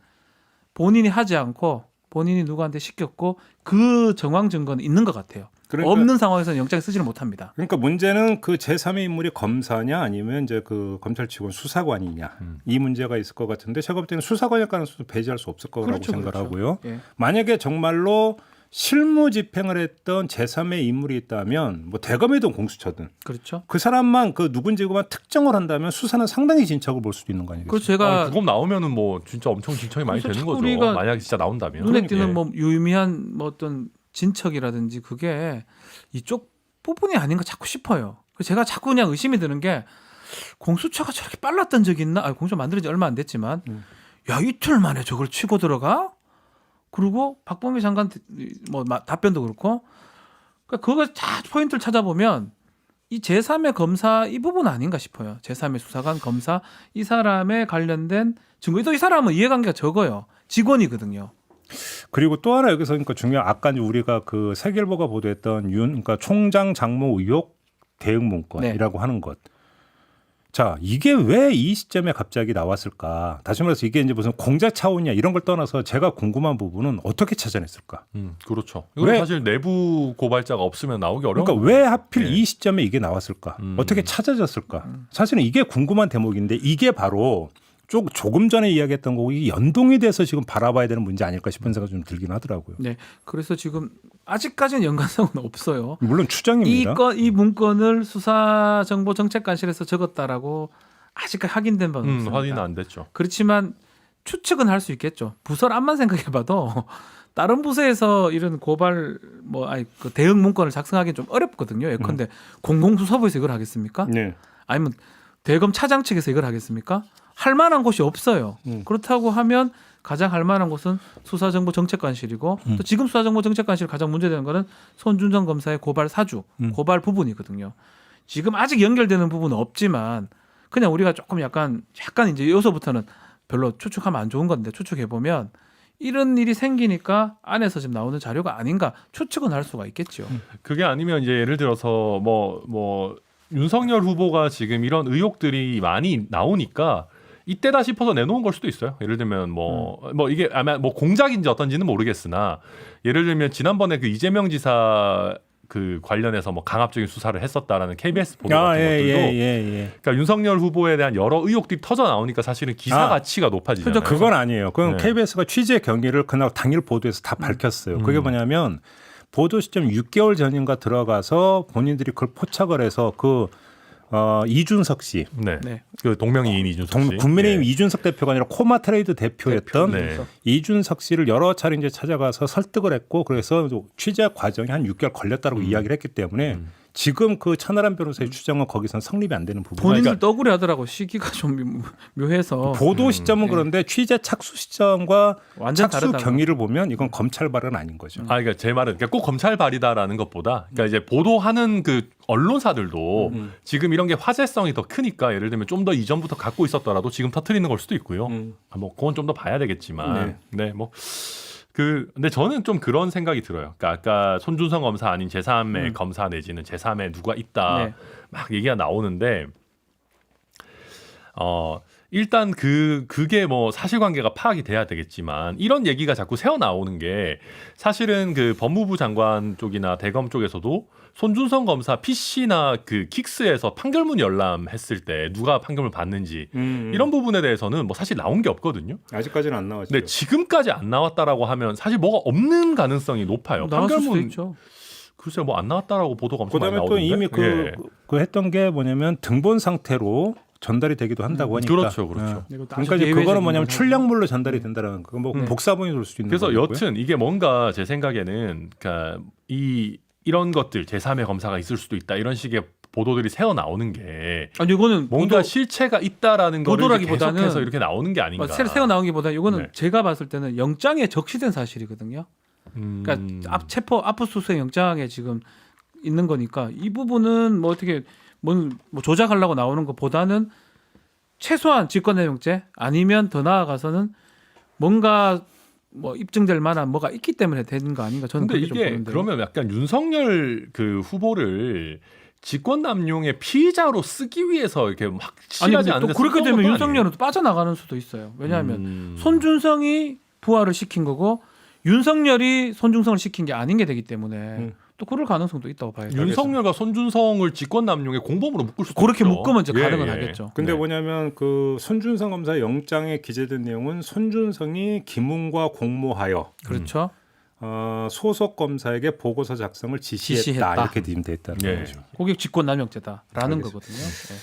본인이 하지 않고 본인이 누구한테 시켰고 그 정황 증거는 있는 것 같아요. 그러니까- 없는 상황에서는 영장에 쓰지를 못합니다. 그러니까 문제는 그 제3의 인물이 검사냐 아니면 이제 그 검찰 직원 수사관이냐 이 문제가 있을 것 같은데 제가 볼 때는 수사관일 가능성도 배제할 수 없을 거라고 그렇죠, 생각을 그렇죠. 하고요. 예. 만약에 정말로 실무 집행을 했던 제3의 인물이 있다면 뭐 대검이든 공수처든 그렇죠. 그 사람만 그 누군지만 특정을 한다면 수사는 상당히 진척을 볼 수도 있는 거 아니겠어요? 그래서 제가 그거 나오면은 뭐 진짜 엄청 진척이 많이 그래서 되는 자꾸 거죠. 우리가 만약에 진짜 나온다면. 눈에 띄는 예. 뭐 유의미한 뭐 어떤 진척이라든지 그게 이쪽 부분이 아닌가 자꾸 싶어요. 그래서 제가 자꾸 그냥 의심이 드는 게 공수처가 저렇게 빨랐던 적이 있나? 공수처 만들어진 지 얼마 안 됐지만 야 이틀 만에 저걸 치고 들어가? 그리고 박범계 장관 뭐 답변도 그렇고 그러니까 그거 다 포인트를 찾아보면 이 제3의 검사 이 부분 아닌가 싶어요. 제3의 수사관 검사 이 사람에 관련된 증거. 또 이 사람은 이해관계가 적어요. 직원이거든요. 그리고 또 하나 여기서 그러니까 중요한 아까 이제 우리가 그 세계일보가 보도했던 그러니까 총장 장모 의혹 대응 문건이라고 하는 것. 자, 이게 왜 이 시점에 갑자기 나왔을까? 다시 말해서 이게 이제 무슨 공작 차원이냐 이런 걸 떠나서 제가 궁금한 부분은 어떻게 찾아냈을까? 그렇죠. 이건 왜- 사실 내부 고발자가 없으면 나오기 어려운 그러니까 왜 하필 예. 이 시점에 이게 나왔을까? 어떻게 찾아졌을까? 사실은 이게 궁금한 대목인데 이게 바로 조금 전에 이야기했던 거고 이게 연동이 돼서 지금 바라봐야 되는 문제 아닐까 싶은 생각이 좀 들긴 하더라고요. 네. 그래서 지금 아직까지는 연관성은 없어요. 물론 추정입니다. 이 문건을 수사정보정책관실에서 적었다라고 아직까지 확인된 바는 없습니다. 확인은 안 됐죠. 그렇지만 추측은 할 수 있겠죠. 부서를 암만 생각해봐도 다른 부서에서 이런 고발 그 대응 문건을 작성하기는 좀 어렵거든요. 예컨대 공공수사부에서 이걸 하겠습니까? 네. 아니면 대검 차장 측에서 이걸 하겠습니까? 할 만한 곳이 없어요. 그렇다고 하면 가장 할 만한 곳은 수사정보정책관실이고 또 지금 수사정보정책관실 가장 문제되는 거는 손준성 검사의 고발 사주, 고발 부분이거든요. 지금 아직 연결되는 부분은 없지만 그냥 우리가 조금 약간 이제 여기서부터는 별로 추측하면 안 좋은 건데 추측해 보면 이런 일이 생기니까 안에서 지금 나오는 자료가 아닌가 추측은 할 수가 있겠죠. 그게 아니면 이제 예를 들어서 뭐 윤석열 후보가 지금 이런 의혹들이 많이 나오니까 이때다 싶어서 내놓은 걸 수도 있어요. 예를 들면 뭐 이게 아마 뭐 공작인지 어떤지는 모르겠으나 예를 들면 지난번에 그 이재명 지사 그 관련해서 뭐 강압적인 수사를 했었다라는 KBS 보도 같은 것들도 그러니까 윤석열 후보에 대한 여러 의혹들이 터져 나오니까 사실은 기사 가치가 높아지잖아요. 그건 아니에요. 그건 네. KBS가 취재 경위를 그날 당일 보도에서 다 밝혔어요. 그게 뭐냐면 보도 시점 6개월 전인가 들어가서 본인들이 그걸 포착을 해서 그 이준석 씨, 네. 네. 그 동명이인 이준석 씨. 국민의힘 예. 이준석 대표가 아니라 코마트레이드 대표였던 네. 이준석 씨를 여러 차례 이제 찾아가서 설득을 했고 그래서 취재 과정이 한 6개월 걸렸다고 이야기를 했기 때문에 지금 그 천하람 변호사의 추정은 거기서는 성립이 안 되는 부분. 본인들 떡으로 하더라고. 시기가 좀 묘해서 보도 시점은 네. 그런데 취재 착수 시점과 완전 착수 다르다고. 경위를 보면 이건 검찰 발은 아닌 거죠. 아, 그러니까 제 말은 그러니까 꼭 검찰 발이다라는 것보다, 그러니까 이제 보도하는 그 언론사들도 지금 이런 게 화제성이 더 크니까 예를 들면 좀 더 이전부터 갖고 있었더라도 지금 터트리는 걸 수도 있고요. 뭐 그건 좀 더 봐야 되겠지만, 네, 뭐. 근데 저는 좀 그런 생각이 들어요. 그러니까 아까 손준성 검사 아닌 제3의 검사 내지는 제3의 누가 있다 네. 막 얘기가 나오는데, 일단 그게 뭐 사실관계가 파악이 돼야 되겠지만 이런 얘기가 자꾸 새어 나오는 게 사실은 그 법무부 장관 쪽이나 대검 쪽에서도 손준성 검사 PC나 그 킥스에서 판결문 열람했을 때 누가 판결을 받는지 이런 부분에 대해서는 뭐 사실 나온 게 없거든요. 아직까지는 안 나왔죠. 근데 지금까지 안 나왔다라고 하면 사실 뭐가 없는 가능성이 높아요. 나왔을 수도 판결문 있죠. 글쎄 뭐 안 나왔다라고 보도가 엄청 많이 그다음에 또 나오던데. 이미 예. 그 했던 게 뭐냐면 등본 상태로 전달이 되기도 한다고 하니까. 그렇죠, 그렇죠. 이것도 그러니까 아주 이제 그거는 예외적인 뭐냐면 거죠. 출력물로 전달이 된다라는 거. 뭐 네. 복사본이 될 수도 있는 그래서 거고요. 여튼 이게 뭔가 제 생각에는 그러니까 이런 것들 제3의 검사가 있을 수도 있다 이런 식의 보도들이 새어 나오는 게 아니 이거는 뭔가 보도, 실체가 있다라는 거를 이제 보도라기보다는 계속해서 이렇게 나오는 게 아닌가. 새로 나온 게보다 이거는 네. 제가 봤을 때는 영장에 적시된 사실이거든요. 그러니까 압수수색 영장에 지금 있는 거니까 이 부분은 뭐 어떻게 뭐 조작하려고 나오는 것보다는 최소한 직권남용죄 아니면 더 나아가서는 뭔가 뭐 입증될 만한 뭐가 있기 때문에 되는 거 아닌가 저는 근데 그렇게 좀 이게 보는데. 그러면 약간 윤석열 그 후보를 직권남용의 피의자로 쓰기 위해서 이렇게 아니 확실하지 근데 또 않은데 그렇게 쓴 되면 것도 윤석열은 또 빠져나가는 수도 있어요. 왜냐하면 아니에요. 손준성이 부하를 시킨 거고 윤석열이 손준성을 시킨 게 아닌 게 되기 때문에 또 그럴 가능성도 있다고 봐요. 윤석열과 손준성을 직권남용의 공범으로 묶을 수도 그렇게 있죠. 묶으면 이제 예, 가능은 예. 하겠죠. 근데 네. 뭐냐면 그 손준성 검사 영장에 기재된 내용은 손준성이 김웅과 공모하여 그렇죠. 소속 검사에게 보고서 작성을 지시했다, 지시했다. 이렇게 되어 있다는 예. 거죠. 고객 직권남용죄다라는 알겠습니다. 거거든요. 네.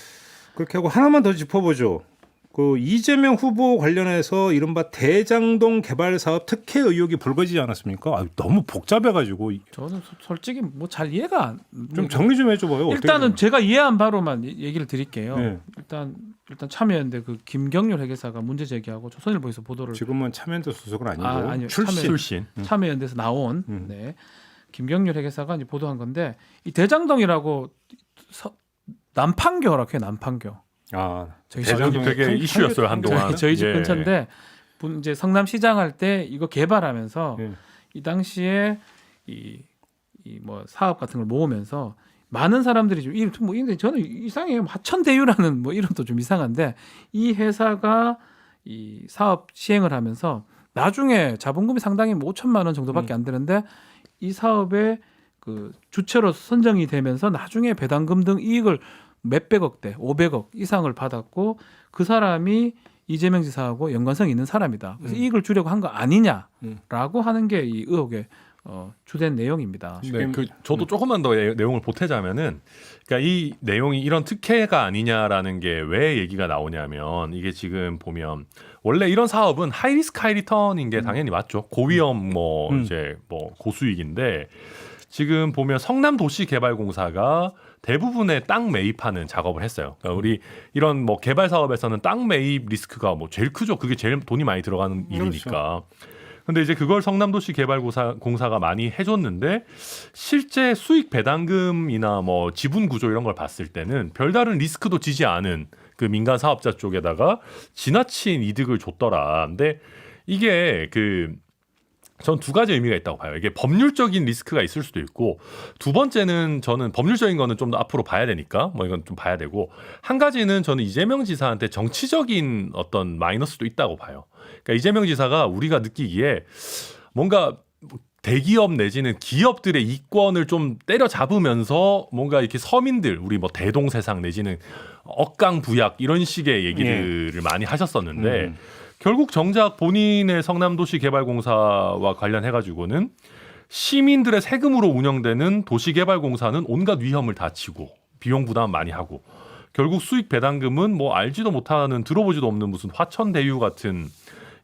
그렇게 하고 하나만 더 짚어보죠. 그 이재명 후보 관련해서 이른바 대장동 개발 사업 특혜 의혹이 불거지지 않았습니까? 너무 복잡해가지고 저는 솔직히 뭐 잘 이해가 안. 좀 정리 좀 해줘봐요. 어떻게 일단은 되나? 제가 이해한 바로만 얘기를 드릴게요. 네. 일단 참여연대 그 김경률 회계사가 문제 제기하고 조선일보에서 보도를 지금은 참여연대 소속은 아니고 아니요. 출신. 참여연대에서 나온 네. 김경률 회계사가 이제 보도한 건데 이 대장동이라고 남판교라고 해요. 남판교. 저희 대장동이 되게 이슈였어요 한동안. 저희 집 예. 근처인데 이제 성남시장 할 때 이거 개발하면서 예. 이 당시에 이 뭐 사업 같은 걸 모으면서 많은 사람들이 좀 뭐 저는 이상해요. 하천대유라는 뭐 이름도 좀 이상한데 이 회사가 이 사업 시행을 하면서 나중에 자본금이 상당히 뭐 5천만 원 정도밖에 안 되는데 이 사업에 그 주체로 선정이 되면서 나중에 배당금 등 이익을 몇백억대, 500억 이상을 받았고 그 사람이 이재명 지사하고 연관성이 있는 사람이다. 그래서 이익을 주려고 한 거 아니냐라고 하는 게 이 의혹의 주된 내용입니다. 네, 저도 조금만 더 내용을 보태자면은, 그러니까 이 내용이 이런 특혜가 아니냐라는 게 왜 얘기가 나오냐면 이게 지금 보면 원래 이런 사업은 하이 리스크 하이 리턴인 게 당연히 맞죠. 고위험 뭐 이제 뭐 고수익인데 지금 보면 성남도시개발공사가 대부분의 땅 매입하는 작업을 했어요. 그러니까 우리 이런 뭐 개발 사업에서는 땅 매입 리스크가 뭐 제일 크죠. 그게 제일 돈이 많이 들어가는 일이니까. 근데 이제 그걸 성남도시개발공사가 많이 해줬는데 실제 수익 배당금이나 뭐 지분 구조 이런 걸 봤을 때는 별다른 리스크도 지지 않은 그 민간 사업자 쪽에다가 지나친 이득을 줬더라. 근데 이게 그 전 두 가지 의미가 있다고 봐요. 이게 법률적인 리스크가 있을 수도 있고, 두 번째는 저는 법률적인 거는 좀 더 앞으로 봐야 되니까 뭐 이건 좀 봐야 되고, 한 가지는 저는 이재명 지사한테 정치적인 어떤 마이너스도 있다고 봐요. 그러니까 이재명 지사가 우리가 느끼기에 뭔가 대기업 내지는 기업들의 이권을 좀 때려잡으면서 뭔가 이렇게 서민들, 우리 뭐 대동세상 내지는 억강부약 이런 식의 얘기들을 많이 하셨었는데 결국 정작 본인의 성남도시개발공사와 관련해가지고는 시민들의 세금으로 운영되는 도시개발공사는 온갖 위험을 다 지고 비용 부담 많이 하고, 결국 수익 배당금은 뭐 알지도 못하는, 들어보지도 없는 무슨 화천대유 같은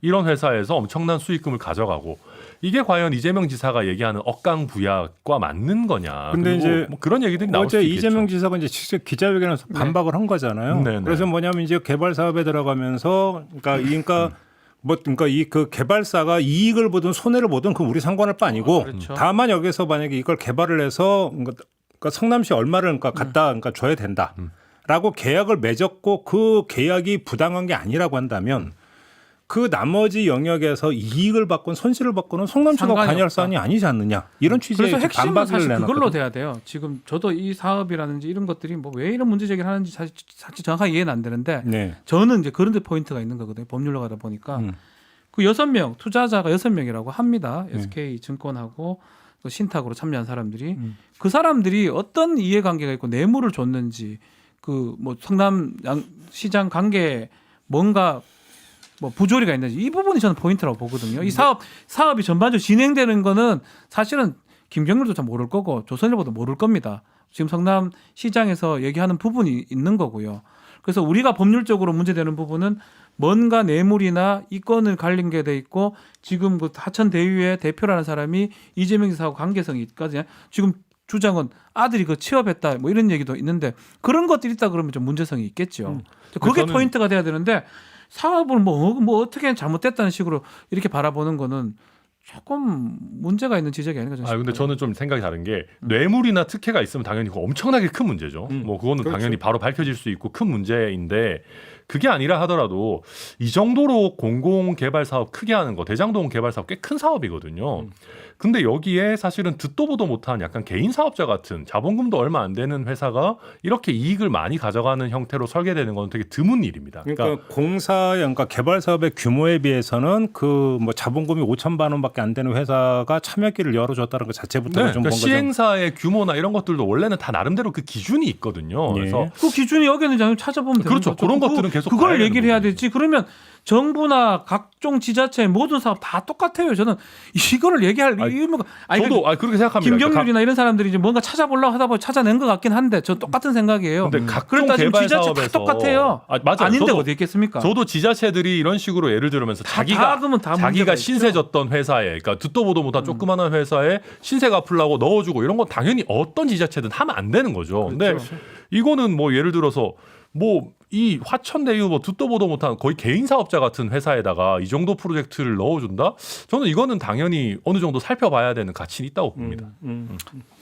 이런 회사에서 엄청난 수익금을 가져가고, 이게 과연 이재명 지사가 얘기하는 억강부약과 맞는 거냐. 근데 그리고 이제 뭐 그런 얘기들이 나올 수 어제 있겠죠. 이재명 지사가 이제 직접 기자회견에서 반박을 한 거잖아요. 네네. 그래서 뭐냐면 이제 개발 사업에 들어가면서 그러니까 이 그 개발사가 이익을 보든 손해를 보든 그 우리 상관할 바 아니고, 그렇죠. 다만 여기서 만약에 이걸 개발을 해서 그러니까 성남시 얼마를 갖다 줘야 된다라고 계약을 맺었고 그 계약이 부당한 게 아니라고 한다면 그 나머지 영역에서 이익을 받건 손실을 받고는 성남시가 상관이 관여할 없다. 사안이 아니지 않느냐, 이런 취지의 그래서 핵심은 반박을 사실 그걸로 내놨거든요. 돼야 돼요. 지금 저도 이 사업이라든지 이런 것들이 뭐 왜 이런 문제 제기를 하는지 사실 정확하게 이해는 안 되는데, 네. 저는 이제 그런 데 포인트가 있는 거거든요. 법률로 가다 보니까 그 6명 투자자가 6명이라고 합니다. SK증권하고 또 신탁으로 참여한 사람들이 그 사람들이 어떤 이해관계가 있고 뇌물을 줬는지, 그 뭐 성남 시장 관계에 뭔가 뭐 부조리가 있는지, 이 부분이 저는 포인트라고 보거든요. 이 사업이 전반적으로 진행되는 거는 사실은 김경률도 잘 모를 거고 조선일보도 모를 겁니다. 지금 성남 시장에서 얘기하는 부분이 있는 거고요. 그래서 우리가 법률적으로 문제되는 부분은 뭔가 뇌물이나 이권을 갈린 게 돼 있고, 지금 그 하천대유의 대표라는 사람이 이재명 지사하고 관계성이 있거든요. 지금 주장은 아들이 그 취업했다 뭐 이런 얘기도 있는데, 그런 것들이 있다 그러면 좀 문제성이 있겠죠. 그게 저는- 포인트가 돼야 되는데, 사업을 뭐 어떻게 잘못됐다는 식으로 이렇게 바라보는 거는 조금 문제가 있는 지적이 아닌가 저는 아 근데 싶어요. 저는 좀 생각이 다른 게, 뇌물이나 특혜가 있으면 당연히 그거 엄청나게 큰 문제죠. 뭐 그거는 그렇죠. 당연히 바로 밝혀질 수 있고 큰 문제인데, 그게 아니라 하더라도 이 정도로 공공개발 사업 크게 하는 거, 대장동 개발 사업 꽤 큰 사업이거든요. 근데 여기에 사실은 듣도 보도 못한 약간 개인 사업자 같은 자본금도 얼마 안 되는 회사가 이렇게 이익을 많이 가져가는 형태로 설계되는 건 되게 드문 일입니다. 그러니까 그러니까 개발 사업의 규모에 비해서는 그 뭐 자본금이 5천만 원밖에 안 되는 회사가 참여기를 열어줬다는 것 자체부터는 좀 그러니까 뭔가 좀 시행사의 규모나 이런 것들도 원래는 다 나름대로 그 기준이 있거든요. 예. 그래서 그 기준이 어겼는지 아니면 찾아보면 되는 그렇죠. 거죠. 그런 것들은 계속 그걸 봐야 얘기를 되는 해야 부분이죠. 되지. 그러면 정부나 각종 지자체의 모든 사업 다 똑같아요. 저는 이거를 얘기할 이유가 저도 그렇게 생각합니다. 김경률이나 이런 사람들이 이제 뭔가 찾아보려고 하다 보니 찾아낸 것 같긴 한데, 저 똑같은 생각이에요. 근데 각종 그렇다 지금 개발 지자체 다 사업에서 똑같아요. 맞아요. 아닌데 저도- 어디 있겠습니까? 저도 지자체들이 이런 식으로 예를 들면서 다 그러면 다 문제가 자기가 있죠. 신세 졌던 회사에, 그러니까 듣도 보도 못한 조그마한 회사에 신세 갚으려고 넣어주고 이런 건 당연히 어떤 지자체든 하면 안 되는 거죠. 근데 그렇죠. 이거는 뭐 예를 들어서 뭐 이 화천대유 뭐 듣도 보도 못한 거의 개인 사업자 같은 회사에다가 이 정도 프로젝트를 넣어준다? 저는 이거는 당연히 어느 정도 살펴봐야 되는 가치는 있다고 봅니다.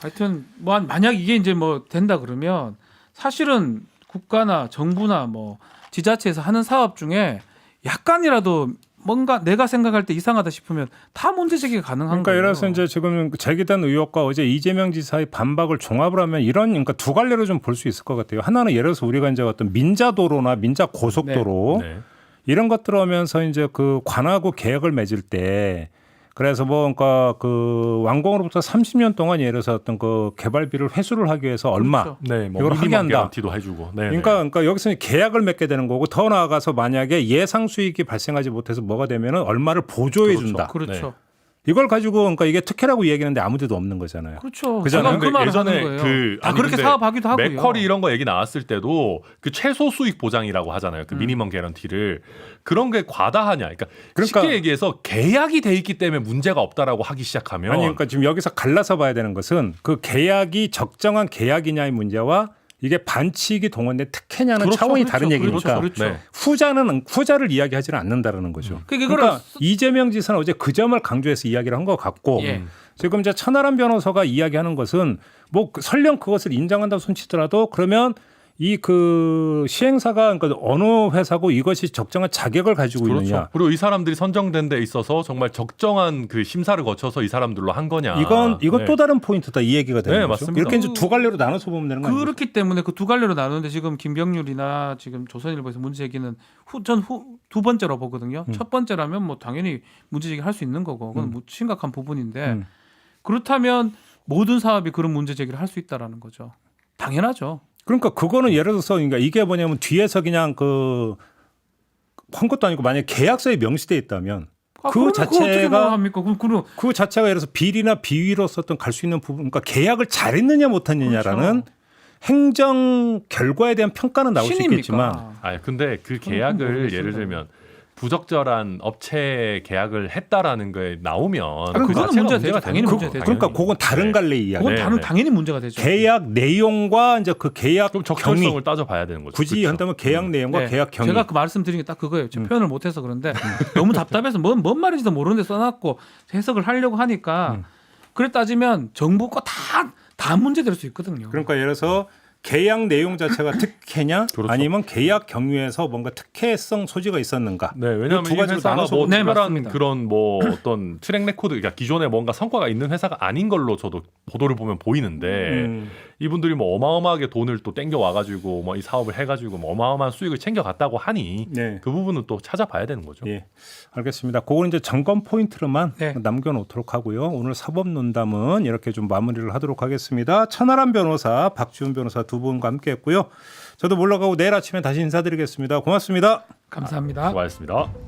하여튼 뭐 만약 이게 이제 뭐 된다 그러면 사실은 국가나 정부나 뭐 지자체에서 하는 사업 중에 약간이라도 뭔가 내가 생각할 때 이상하다 싶으면 다 문제 제기가 가능한 그러니까 거예요. 예를 들어서 이제 지금 제기된 의혹과 어제 이재명 지사의 반박을 종합을 하면 이런, 그러니까 두 갈래로 좀 볼 수 있을 것 같아요. 하나는 예를 들어서 우리가 이제 어떤 민자도로나 민자고속도로 네. 이런 것들 하면서 이제 그 관하고 계약을 맺을 때, 그래서 뭐 그러니까 그 완공으로부터 30년 동안 예를 들어서 어떤 그 개발비를 회수를 하기 위해서 얼마 그렇죠. 네, 뭐 이걸 하게 미니멈 한다. 개런티도 해주고. 네, 그러니까 여기서 계약을 맺게 되는 거고, 더 나아가서 만약에 예상 수익이 발생하지 못해서 뭐가 되면은 얼마를 보조해 준다. 그렇죠. 이걸 가지고 그러니까 이게 특혜라고 이야기하는데 아무 데도 없는 거잖아요. 그렇죠. 그잖아요. 제가 그 말을 예전에 하는 거예요. 다 아니, 그렇게 근데 사업하기도 하고요. 맥쿼리 이런 거 얘기 나왔을 때도 그 최소 수익 보장이라고 하잖아요. 그 미니멈 개런티를. 그런 게 과다하냐. 그러니까 쉽게 얘기해서 계약이 돼 있기 때문에 문제가 없다라고 하기 시작하면, 아니 그러니까 지금 여기서 갈라서 봐야 되는 것은 그 계약이 적정한 계약이냐의 문제와 이게 반칙이 동원된 특혜냐는 그렇죠, 차원이 그렇죠, 다른 얘기니까 그렇죠. 네. 후자를 이야기하지는 않는다라는 거죠. 그러니까 그러니까 이재명 지사는 어제 그 점을 강조해서 이야기를 한 것 같고, 예. 지금 이제 천하람 변호사가 이야기하는 것은 뭐 설령 그것을 인정한다고 손치더라도 그러면 이 그 시행사가 그러니까 어느 회사고 이것이 적정한 자격을 가지고 있느냐. 그렇죠. 그리고 이 사람들이 선정된 데 있어서 정말 적정한 그 심사를 거쳐서 이 사람들로 한 거냐. 이건 네. 또 다른 포인트다 이 얘기가 되는 네, 거죠. 맞습니다. 이렇게 이제 두 갈래로 나눠서 보면 되는 거 아니에요? 그렇기 때문에 그 두 갈래로 나누는데 지금 김병률이나 지금 조선일보에서 문제 제기는 두 번째로 보거든요. 첫 번째라면 뭐 당연히 문제 제기할 수 있는 거고 그건 뭐 심각한 부분인데 그렇다면 모든 사업이 그런 문제 제기를 할 수 있다라는 거죠. 당연하죠. 그러니까 그거는 예를 들어서 그러니까 이게 뭐냐면 뒤에서 그냥 그 한 것도 아니고 만약 계약서에 명시돼 있다면 그 자체가 합니까? 그 자체가 예를 들어서 비리나 비위로서 어떤 갈 수 있는 부분, 그러니까 계약을 잘했느냐 못했느냐라는 그렇죠. 행정 결과에 대한 평가는 나올 수 신입니까? 있겠지만, 아 근데 그 그건 계약을 모르겠습니다. 예를 들면 부적절한 업체 계약을 했다라는 거에 나오면 그거는 그 자체가 문제가 문제가 되죠. 당연히 되는 문제가 거고, 되죠. 그러니까 당연히. 그건 다른 네. 갈래 이야기. 그건 네. 당연히 문제가 되죠. 계약 내용과 이제 그 계약 그럼 경위 적절성을 따져봐야 되는 거죠. 굳이 그렇죠. 한다면 계약 내용과 네. 계약 경위. 제가 그 말씀드린 게 딱 그거예요. 제가 표현을 못해서 그런데 너무 답답해서 뭔 말인지도 모르는데 써놨고 해석을 하려고 하니까 그래 따지면 정부 거 다 문제될 수 있거든요. 그러니까 예를 들어서 계약 내용 자체가 특혜냐 그렇죠. 아니면 계약 경위에서 뭔가 특혜성 소지가 있었는가. 네, 왜냐하면 두 이 가지로 회사가 나눠서 뭐 네, 특별한 맞습니다. 그런 뭐 어떤 트랙 레코드, 그러니까 기존에 뭔가 성과가 있는 회사가 아닌 걸로 저도 보도를 보면 보이는데 이분들이 뭐 어마어마하게 돈을 또 땡겨 와가지고 뭐 이 사업을 해가지고 뭐 어마어마한 수익을 챙겨갔다고 하니 네. 그 부분은 또 찾아봐야 되는 거죠. 예, 알겠습니다. 그건 이제 점검 포인트로만 네. 남겨놓도록 하고요. 오늘 사법논담은 이렇게 좀 마무리를 하도록 하겠습니다. 천하람 변호사, 박지훈 변호사 두 분과 함께했고요. 저도 물러가고 내일 아침에 다시 인사드리겠습니다. 고맙습니다. 감사합니다. 수고하셨습니다.